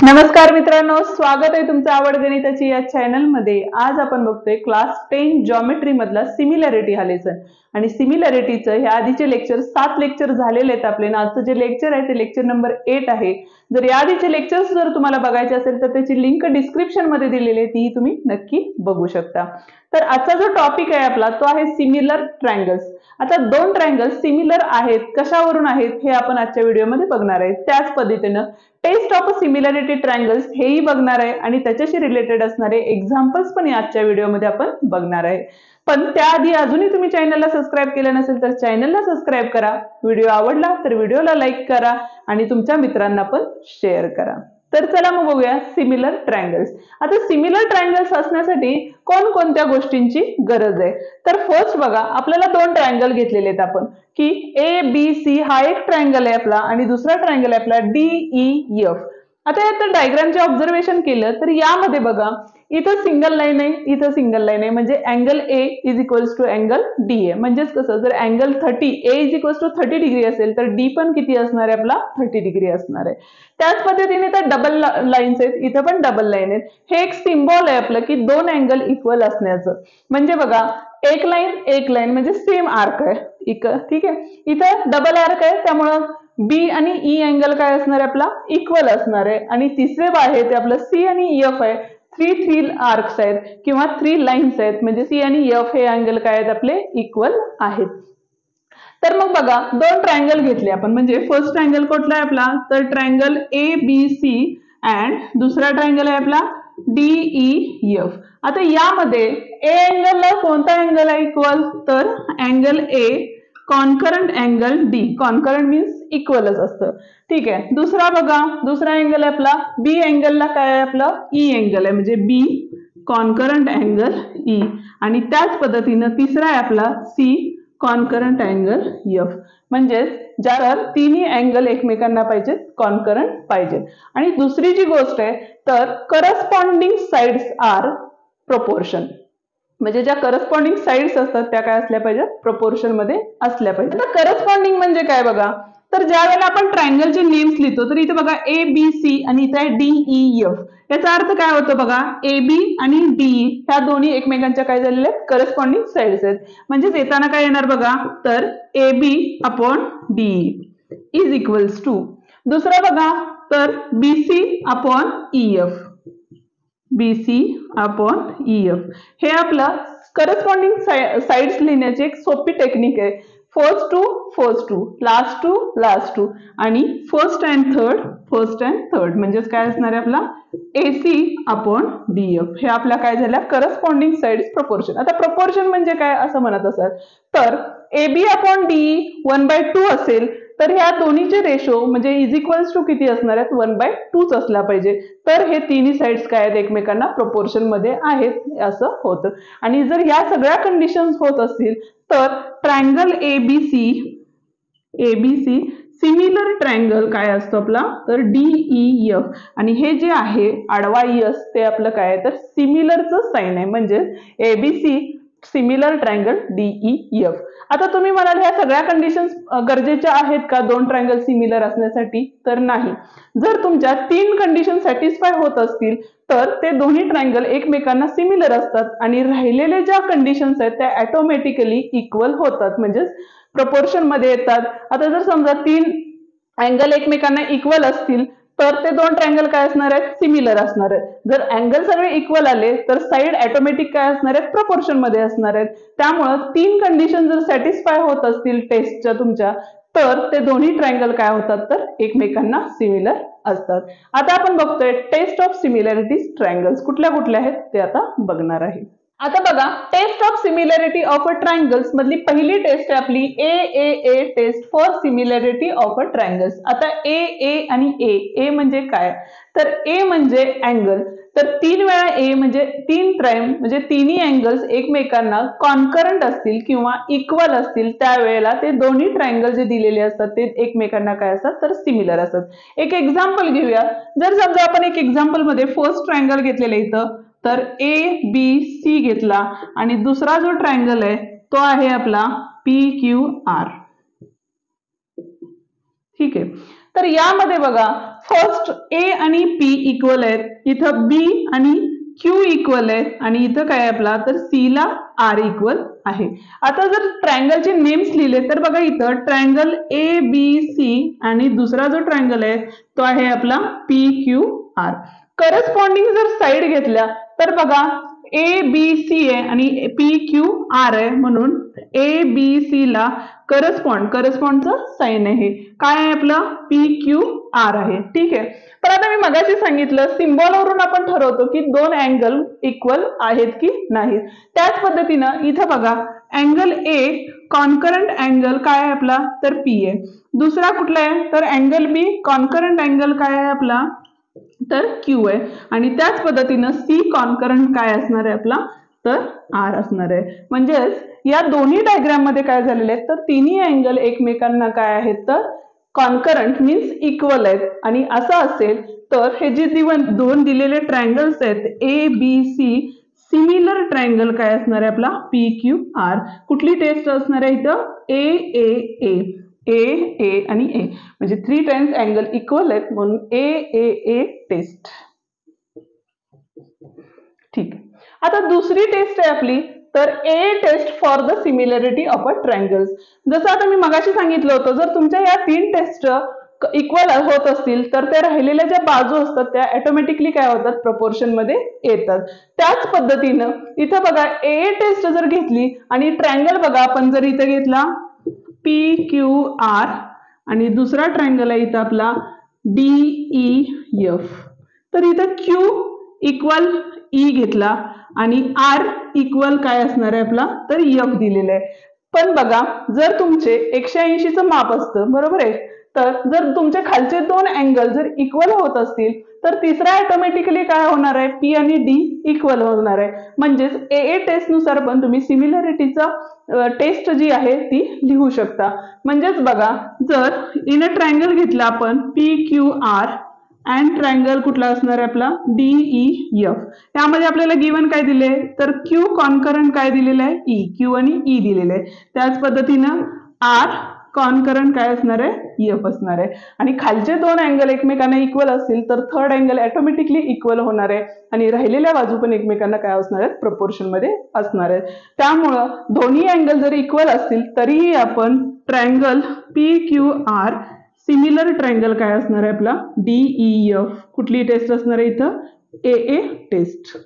नमस्कार मित्रांनो, स्वागत आहे तुमचं आवड गणिताची या चॅनल मध्ये। आज आपण बघतोय क्लास 10 जॉमेट्री मधला सिमिलॅरिटी हा लेसन। आणि सिमिलॅरिटीचं हे आधीचे लेक्चर 7 लेक्चर झालेले आहेत आपले। आजचं जे लेक्चर आहे ते लेक्चर नंबर 8 आहे। जर या आधीचे लेक्चर्स जर तुम्हाला बघायचे असेल तर त्याची लिंक डिस्क्रिप्शन मध्ये दिलेली आहे, ती तुम्ही नक्की बघू शकता। तर आजचा जो टॉपिक आहे आपला तो आहे सिमिलर ट्रायंगल्स। आता दोन ट्रायंगल्स सिमिलर आहेत, कशावरून आहेत हे आपण आजच्या व्हिडिओमध्ये बघणार आहे। त्याच पद्धतीने टेस्ट ऑफ सिमिलॅरिटी ट्रायंगल्स हेही बघणार आहे आणि त्याच्याशी रिलेटेड असणारे एक्झाम्पल्स पण आजच्या व्हिडिओमध्ये आपण बघणार आहे। पण त्याआधी अजूनही तुम्ही चॅनलला सबस्क्राइब केलं नसेल तर चॅनलला सबस्क्राइब करा। व्हिडिओ आवडला तर व्हिडिओला लाईक करा आणि तुमच्या मित्रांना पण शेअर करा। तर चला मग बघूया सिमिलर ट्रायंगल्स। आता सिमिलर ट्रायंगल्स असण्यासाठी कोणकोणत्या गोष्टींची गरज आहे। तर फर्स्ट बघा, आपल्याला दोन ट्रायंगल घेतलेले आहेत आपण की ए बी सी हा एक ट्रायंगल आहे आपला आणि दुसरा ट्रायंगल आहे आपला डी ई एफ। आता याचं डायग्रामचे ऑब्झर्वेशन केलं तर यामध्ये बघा, इथं सिंगल लाईन आहे, इथं सिंगल लाईन आहे, म्हणजे angle A is equals to angle D आहे। म्हणजेच कसं, जर angle 30 A is equals to 30 degree असेल तर डी पण किती असणार आहे आपला 30 डिग्री असणार आहे। त्याच पद्धतीने तर डबल लाईन्स आहेत, इथं पण डबल लाईन आहेत। हे एक सिम्बॉल आहे आपलं की दोन अँगल इक्वल असण्याचं। म्हणजे बघा, एक लाईन म्हणजे सेम आर्क आहे, ठीक आहे। इथं डबल आर्क आहे त्यामुळं बी आणि ई अँगल काय असणार आहे आपला इक्वल असणार आहे। आणि तिसरे आहे ते आपलं सी आणि एफ आहे, थ्री आर्क्स आहेत किंवा 3 लाईन्स आहेत, म्हणजे सी आणि एफ हे अँगल काय आहेत आपले इक्वल आहेत। तर मग बघा, दोन ट्रायंगल घेतले आपण, म्हणजे फर्स्ट ट्रायंगल कुठला आहे आपला, तर triangle A B C and दुसरा ट्रायंगल आहे आपला डी ई एफ। आता यामध्ये ए अँगलला कोणता अँगल आहे इक्वल, तर angle A congruent angle D. Congruent means इक्वलच असतं, ठीक आहे। दुसरा बघा, दुसरा अँगल आहे आपला बी अँगलला काय आहे आपलं ई अँगल आहे, म्हणजे बी कॉन्करंट अँगल ई। आणि त्याच पद्धतीनं तिसरा आहे आपला सी कॉन्करंट अँगल एफ। म्हणजे जर तिन्ही अँगल एकमेकांना पाहिजेत, कॉन्करंट पाहिजेत। आणि दुसरी जी गोष्ट आहे तर करस्पॉन्डिंग साइड्स आर प्रोपोर्शन, म्हणजे ज्या करस्पॉन्डिंग साइड्स असतात त्या काय असल्या पाहिजेत, प्रोपोर्शन मध्ये असल्या पाहिजेत। आता करस्पॉन्डिंग म्हणजे काय बघा, तर ज्या वेळेला आपण ट्रायंगलचे नेम्स लिहितो तर इथे बघा ए बी सी आणि इथे आहे डी ई एफ। याचा अर्थ काय होतो बघा, ए बी आणि डी ह्या दोन्ही एकमेकांच्या काय झालेल्या आहेत, करस्पॉन्डिंग साइड्स आहेत। म्हणजे येताना काय येणार बघा, तर A B upon D is equals to, दुसरा बघा तर B C upon E F, B C upon E F. हे आपलं करस्पॉन्डिंग साइड्स लिहिण्याची एक सोपी टेक्निक आहे। फर्स्ट टू लास्ट टू आणि फर्स्ट अँड थर्ड म्हणजेच काय असणार आहे आपला A C upon D F. हे आपल्या काय झाल्या करस्पॉन्डिंग साइड्स प्रोपोर्शन। आता प्रोपोर्शन म्हणजे काय असं म्हणत असाल तर ए बी अपॉन डी 1/2 असेल तर ह्या दोन्हीचे रेशो म्हणजे इज इक्वल्स टू किती असणार आहेत, 1/2 असला पाहिजे। तर हे तिन्ही साइड्स काय आहेत, एकमेकांना प्रोपोर्शन मध्ये आहेत असं होतं। आणि जर ह्या सगळ्या कंडिशन्स होत असतील तर ट्रायंगल एबीसी सिमिलर ट्रायंगल काय असतो आपला, तर डीई एफ। आणि हे जे आहे आडवा एस ते आपलं काय आहे तर सिमिलरचं साइन आहे, म्हणजे ABC similar triangle DE F. आता तुम्ही म्हणाल ह्या सगळ्या कंडिशन्स गरजेच्या आहेत का दोन ट्रायंगल सिमिलर असण्यासाठी, तर नाही। जर तुमच्या 3 कंडिशन सॅटिस्फाय होत असतील तर ते दोन्ही ट्रायंगल एकमेकांना सिमिलर असतात आणि राहिलेले ज्या कंडिशन्स आहेत त्या ऑटोमॅटिकली इक्वल होतात, म्हणजे प्रोपोर्शन मध्ये येतात। आता जर समजा 3 अँगल एकमेकांना इक्वल असतील तर ते दोन ट्रायंगल काय असणार आहेत, सिमिलर असणार आहेत। जर अँगल सगळे इक्वल आले तर साइड ऑटोमॅटिक काय असणार आहेत, प्रोपोर्शन मध्ये असणार आहेत। त्यामुळे 3 कंडिशन जर सॅटिस्फाय होत असतील टेस्टच्या तुमच्या, तर ते दोन्ही ट्रायंगल काय होतात तर एकमेकांना सिमिलर असतात। आता आपण बघतोय टेस्ट ऑफ सिमिलॅरिटीज ट्रायंगल्स कुठल्या कुठल्या आहेत ते आता बघणार आहे। आता बघा, test of similarity of a triangles मधली पहिली टेस्ट आहे आपली A test for similarity of a triangles. आता ए आणि ए म्हणजे काय, तर ए म्हणजे अँगल, तर 3 वेळा ए म्हणजे 3 प्राइम, म्हणजे तिन्ही अँगल्स एकमेकांना कॉन्करंट असतील किंवा इक्वल असतील त्यावेळेला ते दोन्ही ट्रायंगल जे दिलेले असतात ते एकमेकांना काय असतात तर सिमिलर असतात। एक एक्झाम्पल घेऊया। जर समजा आपण एक एक्झाम्पल मध्ये फर्स्ट ट्रायंगल घेतलेलं इथं तर ए बी सी घेतला आणि दुसरा जो ट्रायंगल आहे तो आहे आपला पी क्यू आर, ठीक आहे। तर यामध्ये बघा फर्स्ट ए आणि पी इक्वल आहेत, इथं बी आणि क्यू इक्वल आहे आणि इथं काय आपला तर सी ला आर इक्वल आहे. आता जर ट्रायंगलचे नेम्स लिहिले तर बघा इथं ट्रायंगल ए बी सी आणि दुसरा जो ट्रायंगल आहे तो आहे आपला पी क्यू आर. करस्पॉन्डिंग जर साइड घेतल्या तर बघा ए बी सी आहे आणि पी क्यू आर आहे, म्हणून ए बी सी ला करस्पॉन्डचं साइन आहे, काय आहे आपलं पी क्यू आर आहे. ठीक आहे. तर आता मी मगाशी सांगितलं सिम्बॉल वरून आपण ठरवतो की दोन अँगल इक्वल आहेत की नाहीत. त्याच पद्धतीनं इथं बघा अँगल ए कॉन्करंट अँगल काय आहे आपला तर पी आहे. दुसरा कुठला आहे तर अँगल बी कॉन्करंट अँगल काय आहे आपला तर क्यू आहे. आणि त्याच पद्धतीनं सी कॉन्करंट काय असणार आहे आपला तर आर असणार आहे. म्हणजेच या दोन्ही डायग्राम मध्ये काय झालेले आहेत तर तिन्ही अँगल एकमेकांना काय आहेत तर कॉन्करंट मीन्स इक्वल आहेत. आणि असं असेल तर हे जे दोन दिलेले ट्रायंगल्स आहेत A B C similar triangle काय असणार आहे आपला पी क्यू आर. कुठली टेस्ट असणार आहे इथं ए ए ए ए ए आणि ए म्हणजे 3 टाइम्स अँगल इक्वल आहेत म्हणून ए ए ए टेस्ट. ठीक. आता दुसरी टेस्ट आहे आपली तर A test for the similarity of a triangles. जसं आता मी मगाशी सांगितलं होतं जर तुमच्या या 3 टेस्ट इक्वल होत असतील तर त्या राहिलेल्या ज्या बाजू असतात त्या ऑटोमॅटिकली काय होतात प्रपोर्शन मध्ये येतात. त्याच पद्धतीनं इथं बघा ए टेस्ट जर घेतली आणि ट्रायंगल बघा आपण जर इथं घेतला पी क्यू आर आणि दुसरा ट्रायंगल आहे इथं आपला डी ई एफ, तर इथं क्यू इक्वल ई घेतला आणि आर इक्वल काय असणार आहे आपला तर एफ दिलेलं आहे. पण बघा जर तुमचे 180चं माप असतं बरोबर आहे, तर जर तुमचे खालचे दोन अँगल जर इक्वल होत असतील तर तिसरा ऑटोमॅटिकली काय होणार आहे पी आणि डी इक्वल होणार आहे. म्हणजेच ए टेस्ट नुसार पण तुम्ही सिमिलरिटीचा टेस्ट जी आहे ती लिहू शकता. म्हणजेच बघा जर इन अ ट्रायंगल घेतला आपण P Q R and triangle कुठला असणार आहे आपला डी ई एफ, त्यामध्ये आपल्याला गिवन काय दिले तर क्यू कॉन्करंट काय दिलेलं आहे ई, क्यू आणि ई दिलेले आहे. त्याच पद्धतीनं आर कॉन्करंट काय असणार आहे एफ असणार आहे. आणि खालचे दोन अँगल एकमेकांना इक्वल असतील तर थर्ड अँगल ऑटोमॅटिकली इक्वल होणार आहे आणि राहिलेल्या बाजू पण एकमेकांना काय असणार आहेत प्रपोर्शन मध्ये असणार आहेत. त्यामुळं दोन्ही अँगल जर इक्वल असतील तरीही आपण triangle P Q R similar triangle काय असणार आहे आपला डी ई एफ. कुठली टेस्ट असणार आहे इथं ए ए टेस्ट.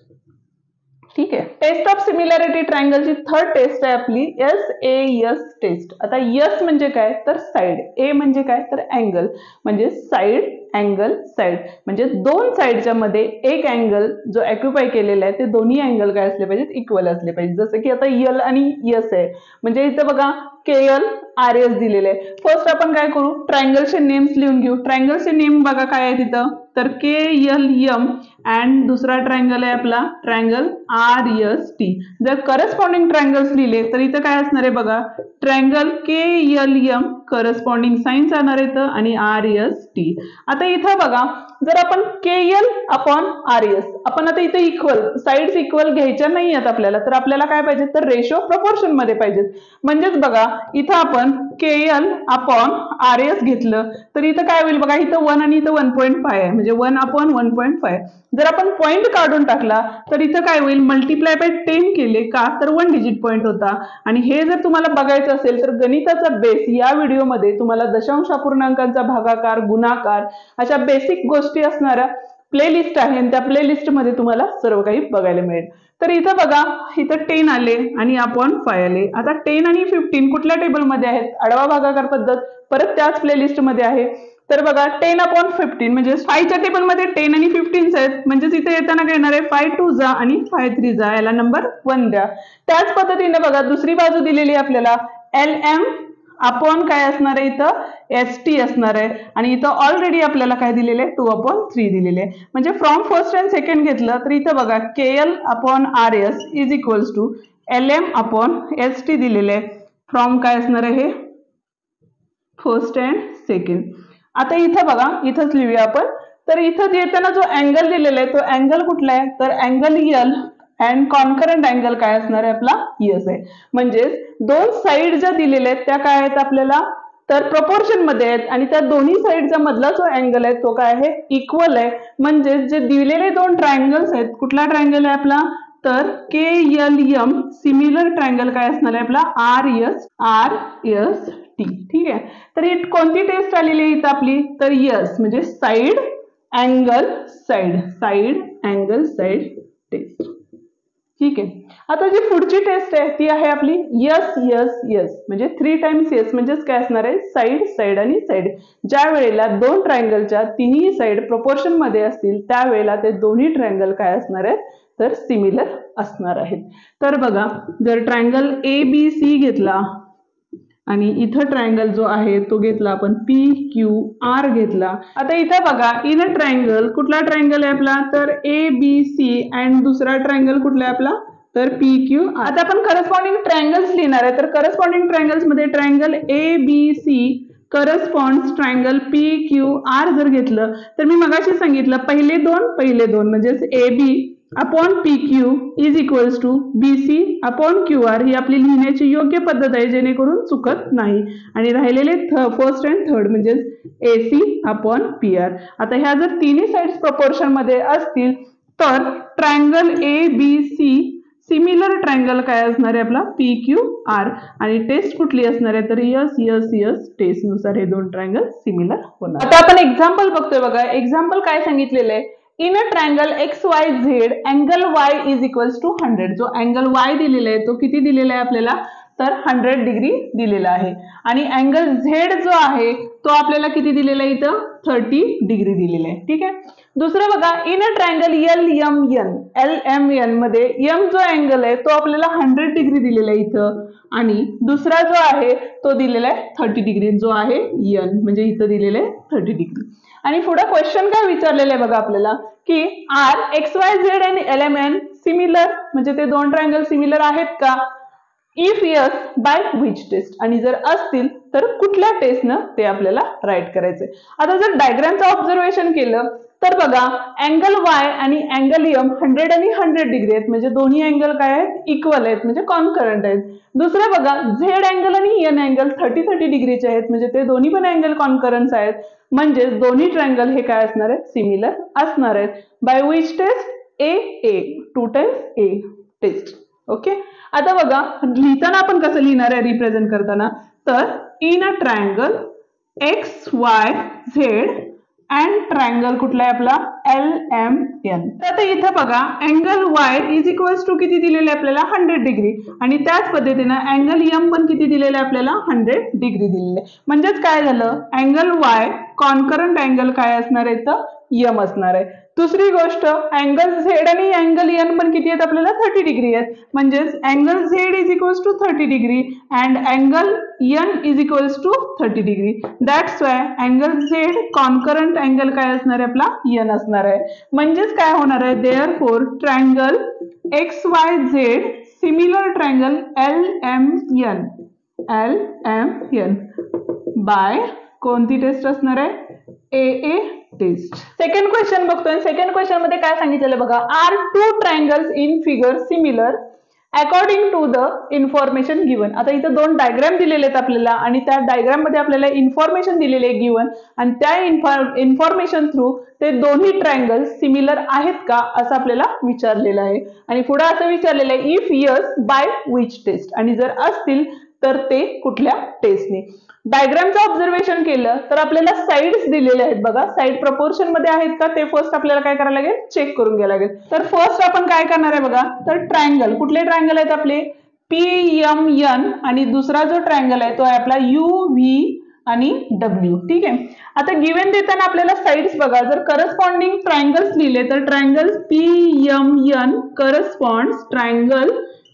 ठीक आहे. टेस्ट ऑफ सिमिलॅरिटी ट्रायंगलची थर्ड टेस्ट आहे आपली एस ए एस टेस्ट. आता एस म्हणजे काय तर साइड, ए म्हणजे काय तर अँगल म्हणजे साइड अँगल साइड, म्हणजे दोन साइडच्या मध्ये एक अँगल जो ऑक्युपाय केलेला आहे ते दोन्ही अँगल काय असले पाहिजेत इक्वल असले पाहिजे. जसं की आता यल आणि एस आहे म्हणजे इथं बघा के एल आर एस दिलेले आहे. फर्स्ट आपण काय करू ट्रायंगलचे नेम्स लिहून घेऊ. ट्रायंगलचे नेम बघा काय आहे तिथं तर के एल एम अँड दुसरा ट्रायंगल आहे आपला ट्रायंगल आर एस टी. जर करस्पॉन्डिंग ट्रायंगल्स लिहिले तर इथं काय असणार आहे बघा ट्रायंगल के एल एम करस्पॉन्डिंग साइन जाणार आहे आणि आर एस टी. आता इथं बघा जर आपण के एल अपॉन आर एस आपण आता इथे इक्वल साइड्स इक्वल घ्यायच्या नाही आहेत आपल्याला, तर आपल्याला काय पाहिजे तर रेशो प्रपोर्शन मध्ये पाहिजेत. म्हणजेच बघा इथं आपण के एल अपॉन आर एस घेतलं तर इथं काय होईल बघा इथं 1 आणि इथं 1.5 आहे म्हणजे 1 अपॉन 1.5. जर आपण पॉइंट काढून टाकला तर इथं काय होईल मल्टिप्लाय बाय 10 केले का तर 1 डिजिट पॉइंट होता. आणि हे जर तुम्हाला बघायचं असेल तर गणिताचा बेस या व्हिडिओमध्ये तुम्हाला दशांश अपूर्णांकांचा भागाकार गुणाकार अशा बेसिक गोष्टी असणाऱ्या प्लेलिस्ट आहे आणि त्या प्लेलिस्ट मध्ये तुम्हाला सर्व काही बघायला मिळेल. तर इथं बघा इथं 10 आले आणि अपॉन 5 आले. आता 10 आणि 15 कुठल्या टेबलमध्ये आहेत आडवा भागाकार पद्धत परत त्याच प्लेलिस्ट मध्ये आहे. तर बघा 10 अपॉन 15 म्हणजे 5च्या टेबलमध्ये 10 आणि 15 आहेत म्हणजेच इथे येताना काय येणार आहे 5 2 जा आणि 5 3 जा याला नंबर 1 द्या. त्याच पद्धतीने बघा दुसरी बाजू दिलेली आपल्याला एल एम अपॉन काय असणार आहे इथं एस टी असणार आहे आणि इथं ऑलरेडी आपल्याला काय दिलेले आहे 2 अपॉन 3 दिलेले आहे. म्हणजे फ्रॉम फर्स्ट अँड सेकंड घेतलं तर इथं बघा K L upon R S is equals to L M upon S T दिलेले आहे फ्रॉम काय असणार आहे फर्स्ट अँड सेकंड. आता इथं बघा इथंच लिहूया आपण. तर इथं येताना जो अँगल दिलेला आहे तो अँगल कुठला आहे तर angle L and concurrent angle काय असणार आहे आपला एस आहे. म्हणजेच दोन साइड ज्या दिलेल्या आहेत त्या काय आहेत आपल्याला तर प्रपोर्शन मध्ये आहेत आणि त्या दोन्ही साईडचा मधला जो अँगल आहे तो काय आहे, इक्वल आहे. म्हणजे जे दिलेले दोन ट्रायंगल्स आहेत, कुठला ट्रायंगल आहे आपला, तर KLM सिमिलर ट्रायंगल काय असणार आहे आपला, RST. ठीक आहे. तर ही कोणती टेस्ट आलेली आहे इथं आपली, तर यस म्हणजे साइड अँगल साइड टेस्ट. ठीक आहे. आता जी पुढची टेस्ट आहे ती आहे आपली यस म्हणजे 3 टाइम्स यस म्हणजेच काय असणार आहे, साइड आणि साइड. ज्या वेळेला दोन ट्रायंगलच्या तिन्ही साइड प्रोपोर्शन मध्ये असतील त्यावेळेला ते दोन्ही ट्रायंगल काय असणार आहेत, तर सिमिलर असणार आहेत. तर बघा, जर ट्रायंगल ABC घेतला आणि इथं ट्रायंगल जो आहे तो घेतला आपण PQR घेतला. आता इथं बघा, इन अ ट्रायंगल कुठला ट्रायंगल आहे आपला, तर ABC अँड दुसरा ट्रायंगल कुठला आहे आपला, तर PQR. आता आपण करस्पॉन्डिंग ट्रायंगल्स लिहिणार आहे. तर करस्पॉन्डिंग ट्रायंगल्स मध्ये triangle ABC corresponds triangle PQR जर घेतलं तर मी मगाशी सांगितलं पहिले दोन म्हणजेच AB upon PQ is equals to BC upon QR. ही आपली लिहिण्याची योग्य पद्धत आहे जेणेकरून चुकत नाही. आणि राहिलेले फर्स्ट अँड थर्ड म्हणजेच AC अपॉन PR. आता ह्या जर तिन्ही साइड्स प्रोपोर्शन मध्ये असतील तर ट्रायंगल ABC सिमिलर ट्रायंगल काय असणार आहे आपला, PQR. आणि टेस्ट कुठली असणार आहे, तर यस टेस्ट नुसार हे दोन ट्रायंगल सिमिलर होणार. आता आपण एक्झाम्पल बघतोय बघा. एक्झाम्पल काय सांगितलेलं आहे, in a triangle XYZ angle Y is equals to 100. जो अँगल Y दिलेला आहे तो किती दिलेला आहे आपल्याला, तर 100 डिग्री दिलेला आहे. आणि अँगल Z जो आहे तो आपल्याला किती दिलेला आहे, इथं 30 डिग्री दिलेला आहे. ठीक आहे. दुसरं बघा, इन अ ट्रायंगल LMN मध्ये M जो अँगल आहे तो आपल्याला 100 डिग्री दिलेला आहे इथं. आणि दुसरा जो आहे तो दिलेला आहे 30 डिग्री, जो आहे N म्हणजे इथं दिलेला आहे 30 डिग्री. आणि पुढे क्वेश्चन काय विचारलेलं आहे बघा आपल्याला, की RXYZ आणि LMN सिमिलर म्हणजे ते दोन ट्रायंगल सिमिलर आहेत का, if yes bye which taste. आणि जर असतील तर कुठल्या टेस्टनं ते आपल्याला राईट करायचंय. आता जर डायग्रामचं ऑब्झर्वेशन केलं तर बघा, अँगल Y आणि अँगल M 100 आणि 100 डिग्री आहेत म्हणजे दोन्ही अँगल काय आहेत, इक्वल आहेत म्हणजे कॉन्करंट आहेत. दुसरे बघा, Z अँगल आणि N अँगल 30 डिग्रीचे आहेत म्हणजे ते दोन्ही पण अँगल कॉन्करन्स आहेत. म्हणजे दोन्ही ट्रायंगल हे काय असणार आहेत, सिमिलर असणार आहेत. By which test, A 2 times A test. Okay. आता बघा, लिहिताना आपण कसं लिहिणार आहे रिप्रेझेंट करताना, तर in a triangle XYZ and triangle कुठला आहे आपला, LMN. तर इथं बघा, angle Y is equals to किती दिलेले आपल्याला, 100 डिग्री. आणि त्याच पद्धतीनं अँगल M पण किती दिलेले आपल्याला, 100 डिग्री दिलेले. म्हणजेच काय झालं, अँगल Y कॉन्करंट अँगल काय असणार आहे, तर M असणार आहे. दुसरी गोष्ट, अँगल Z आणि अँगल N पण किती आहेत आपल्याला, 30 डिग्री आहेत. म्हणजेच angle Z is equals to 30 degree and angle N is equals to 30 degree. That's why angle Z concurrent angle काय असणार आहे आपला, N असणार आहे. म्हणजेच काय होणार आहे, therefore triangle XYZ similar triangle LMN by कोणती टेस्ट असणार आहे, AA टेस्ट. सेकंड क्वेश्चन बघतोय. सेकंड क्वेश्चन मध्ये काय सांगितलेलं बघा, are two triangles in figure similar according to the information given. आता इथं दोन डायग्राम दिलेले आहेत आपल्याला आणि त्या डायग्राम मध्ये आपल्याला इन्फॉर्मेशन दिलेली आहे गिवन आणि त्या इन्फॉर्मेशन थ्रू ते दोन्ही ट्रायंगल सिमिलर आहेत का असं आपल्याला विचारलेलं आहे. आणि पुढे असं विचारलेलं आहे, if yes bye which taste. आणि जर असतील तर ते कुठल्या टेस्टने. डायग्रामचं ऑब्झर्वेशन केलं तर आपल्याला साइड्स दिलेले आहेत बघा, साइड प्रपोर्शन मध्ये आहेत का ते फर्स्ट आपल्याला काय करायला लागेल, चेक करून घ्यायला लागेल. तर फर्स्ट आपण काय करणार आहे बघा, तर ट्रायंगल कुठले ट्रायंगल आहेत आपले, PMN आणि दुसरा जो ट्रायंगल आहे तो आहे आपला UV आणि W. ठीक आहे. आता गिवन देताना आपल्याला साइड्स बघा, जर करस्पॉन्डिंग ट्रायंगल्स लिहिले तर triangle PMN corresponds triangle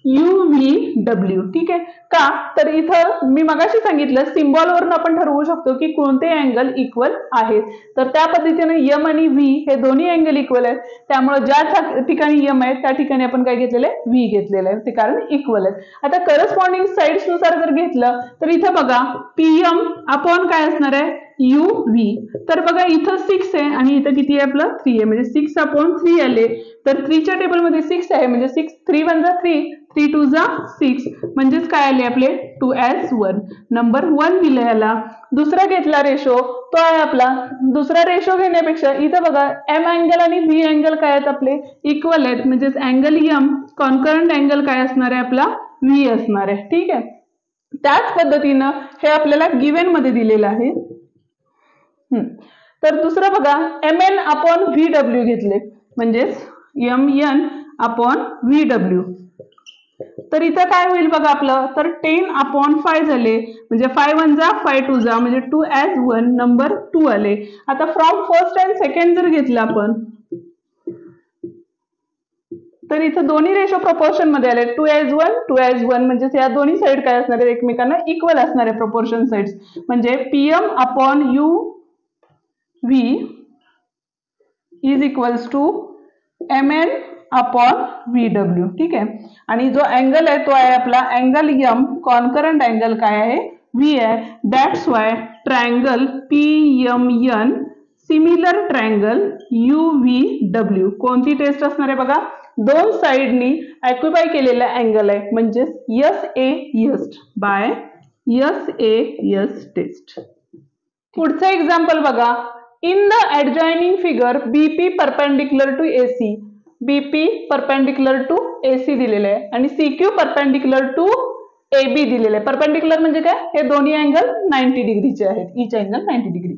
UVW. ठीक आहे का, तर इथं मी मगाशी सांगितलं सिम्बॉल वरून आपण ठरवू शकतो की कोणते अँगल इक्वल आहेत. तर त्या पद्धतीने M आणि V हे दोन्ही अँगल इक्वल आहेत. त्यामुळे ज्या ठिकाणी M आहे त्या ठिकाणी आपण काय घेतलेलं आहे, V घेतलेलं आहे, ते कारण इक्वल आहेत. आता करस्पॉन्डिंग साइड्स नुसार जर घेतलं तर इथं बघा, PM अपॉन काय असणार आहे, UV. तर बघा इथं 6 आहे आणि इथं किती आहे आपलं 3 आहे म्हणजे 6 अपॉन 3 आले. तर 3 च्या टेबल मध्ये 6 आहे म्हणजे 6 3 1 जा 3 3 2 जा 6 म्हणजेच काय आले आपले 2s1 नंबर 1 दिले याला. दुसरा घेतला रेशो तो आहे आपला. दुसरा रेशो घेण्यापेक्षा इथं बघा एम अँगल आणि व्ही अँगल काय आहेत आपले इक्वल आहेत म्हणजेच अँगल एम कॉन्करंट अँगल काय असणार आहे आपला व्ही असणार आहे. ठीक आहे. त्याच पद्धतीनं हे आपल्याला गिव्हन मध्ये दिलेलं आहे. तर दुसरं बघा M N upon V W घेतले म्हणजेच M N upon V W. तर इथं काय होईल बघा आपलं तर 10/5 झाले म्हणजे 5 1 जा 5 2 जा म्हणजे 2s1 नंबर 2 आले. आता फ्रॉम फर्स्ट अँड सेकंड जर घेतलं आपण तर इथं दोन्ही रेशो प्रपोर्शन मध्ये आले 2s1 म्हणजे या दोन्ही साइड काय असणार आहे एकमेकांना इक्वल असणार आहे प्रपोर्शन साइड्स म्हणजे pm upon U V is equals to mn upon V W. ठीक आहे. आणि जो अँगल आहे तो आहे आपला अँगल एम कॉन्करंट अँगल काय आहे व्ही आहे. That's why triangle PMN similar triangle UVW. कोणती टेस्ट असणार आहे बघा दोन साइडनी ऑक्युपाय केलेला अँगल आहे म्हणजेच SAS बाय SAS टेस्ट. पुढचं एक्झाम्पल बघा in the adjoining figure BP perpendicular to AC BP perpendicular to AC दिलेलं आहे आणि CQ परपेंडिक्युलर टू AB दिलेलं आहे. परपेंडिक्युलर म्हणजे काय हे दोन्ही अँगल 90 डिग्रीचे आहेत. Each angle 90 degree.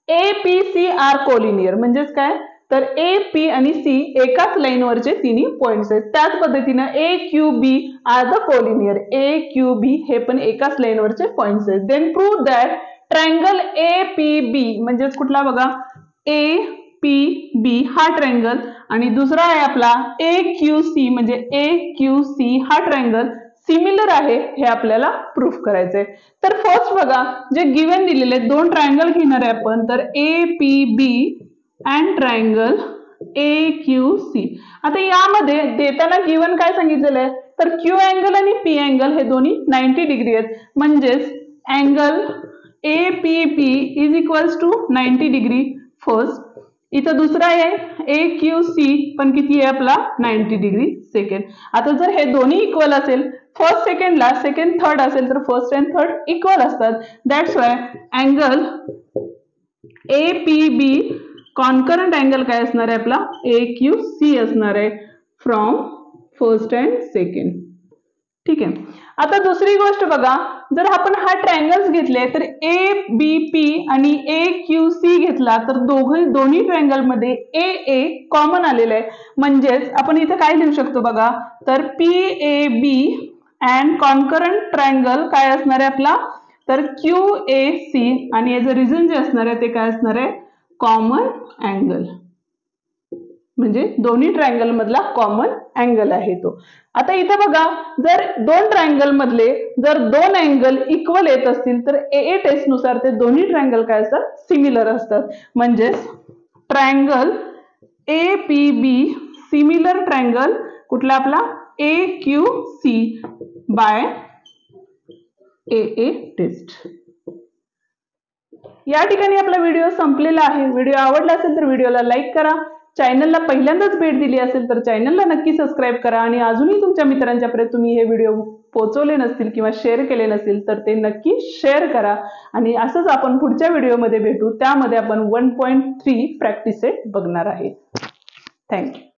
APC are collinear म्हणजेच काय तर AP आणि C एकाच लाईनवरचे तिन्ही पॉइंट्स आहेत. त्याच पद्धतीनं AQB are the collinear AQB हे पण एकाच लाईनवरचे पॉइंट्स आहेत. Then prove that triangle APB म्हणजेच कुठला बघा APB हा ट्रायंगल आणि दुसरा आहे आपला AQC म्हणजे AQC हा ट्रायंगल सिमिलर आहे हे आपल्याला प्रूफ करायचंय. तर फर्स्ट बघा जे गिव्हन दिलेले दोन ट्रायंगल घेणार आहे आपण तर APB अँड ट्रायंगल AQC. आता यामध्ये देताना गिव्हन काय सांगितलेलं आहे तर Q अँगल आणि P अँगल हे दोन्ही 90 डिग्री आहेत म्हणजेच angle APB is equals to 90 degree first. इथं दुसरा आहे AQC पण किती आहे आपला 90 डिग्री सेकंड. आता जर हे दोन्ही इक्वल असेल फर्स्ट सेकंडला सेकंड थर्ड असेल तर फर्स्ट अँड थर्ड इक्वल असतात. That's why angle APB concurrent angle काय असणार आहे आपला AQC असणार आहे फ्रॉम फर्स्ट अँड सेकंड. ठीक आहे. आता दुसरी गोष्ट बघा जर आपण हा ट्रायंगल्स घेतले तर ABP आणि AQC घेतला तर दोन्ही ट्रायंगल मध्ये AA कॉमन आलेलं आहे म्हणजेच आपण इथे काय लिहू शकतो बघा तर PAB अँड कॉन्करंट ट्रायंगल काय असणार आहे आपला तर QAC आणि याचं रिझन जे असणार आहे ते काय असणार आहे कॉमन अँगल म्हणजे दोन्ही ट्रायंगल मधला कॉमन अँगल आहे तो. आता इथे बघा जर दोन ट्रायंगल मधले जर दोन अँगल इक्वल येत असतील तर AA टेस्ट नुसार ते दोन्ही ट्रायंगल काय असतात सिमिलर असतात म्हणजेच ट्रायंगल APB सिमिलर ट्रायंगल कुठला आपला AQC बाय AA टेस्ट. या ठिकाणी आपला व्हिडिओ संपलेला आहे. व्हिडिओ आवडला असेल तर व्हिडिओला लाईक करा. चॅनलला पहिल्यांदाच भेट दिली असेल तर चॅनलला नक्की सबस्क्राईब करा आणि अजूनही तुमच्या मित्रांच्यापर्यंत तुम्ही हे व्हिडिओ पोहोचवले नसतील किंवा शेअर केले नसतील तर ते नक्की शेअर करा. आणि असंच आपण पुढच्या व्हिडिओमध्ये भेटू त्यामध्ये आपण 1.3 प्रॅक्टिस सेट बघणार आहे. थँक्यू.